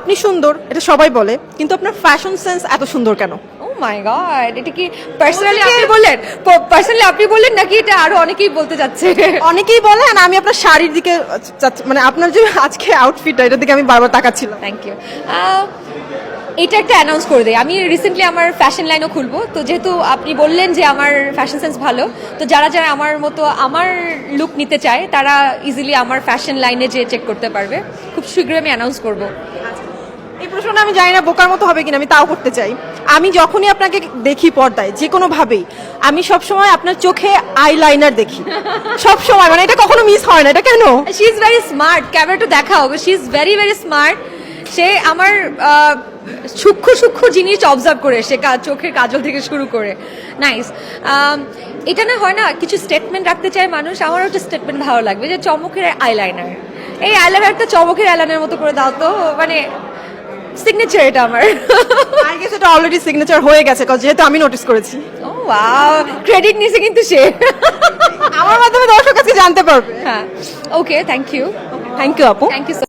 আপনি সুন্দর এটা সবাই বলে, কিন্তু আপনার ফ্যাশন সেন্স এত সুন্দর কেন? ও মাই গড, এটা কি পার্সোনালি আপনি বললেন? পার্সোনালি আপনি বললেন নাকি এটা আরো অনেকেই বলতে যাচ্ছে? অনেকেই বলে, আর আমি আপনার শাড়ির দিকে মানে আপনার যে আজকে আউটফিটটা এটার দিকে আমি বারবার তাকাচ্ছিলাম। Thank you. এটা একটা অ্যানাউন্স করে দেয়, আমি রিসেন্টলি আমার ফ্যাশন লাইনও খুলবো, তো যেহেতু আপনি বললেন যে আমার ফ্যাশন সেন্স ভালো, তো যারা যারা আমার মতো আমার লুক নিতে চায় তারা ইজিলি আমার ফ্যাশন লাইনে যে চেক করতে পারবে। খুব শীঘ্রই আমি অ্যানাউন্স করবো। এই প্রশ্নটা আমি জানি না বোকার মতো হবে কিনা, আমি তাও করতে চাই। আমি যখনই আপনাকে দেখি পর্দায় যে কোনো ভাবেই, আমি সবসময় আপনার চোখে আইলাইনার দেখি সব সময়, মানে এটা কখনো মিস হয় না, এটা কেন? শি ইজ ভেরি স্মার্ট, ক্যামেরাটা দেখাও, she is very very smart. সে আমার সূক্ষ্ম সূক্ষ্ম জিনিস অবজার্ভ করে, সে চোখের কাজল থেকে শুরু করে। নাইস। এটা না হয় না কিছু স্টেটমেন্ট রাখতে চায় মানুষ, আমারও একটা স্টেটমেন্ট ভালো লাগবে যে চমকের আইলাইনার, এই আইলাইনারটা চমকের আইলাইনার মতো করে দাও তো, মানে সিগনেচার এটা আমার। আই গেস এটা অলরেডি সিগনেচার হয়ে গেছে, যেহেতু আমি নোটিস করেছি। ও ওয়াও, ক্রেডিট নিছে কিন্তু সে। আমার মাধ্যমে দর্শক কাছে জানতে পারবে। হ্যাঁ, okay, thank you. Thank you আপু। Thank you.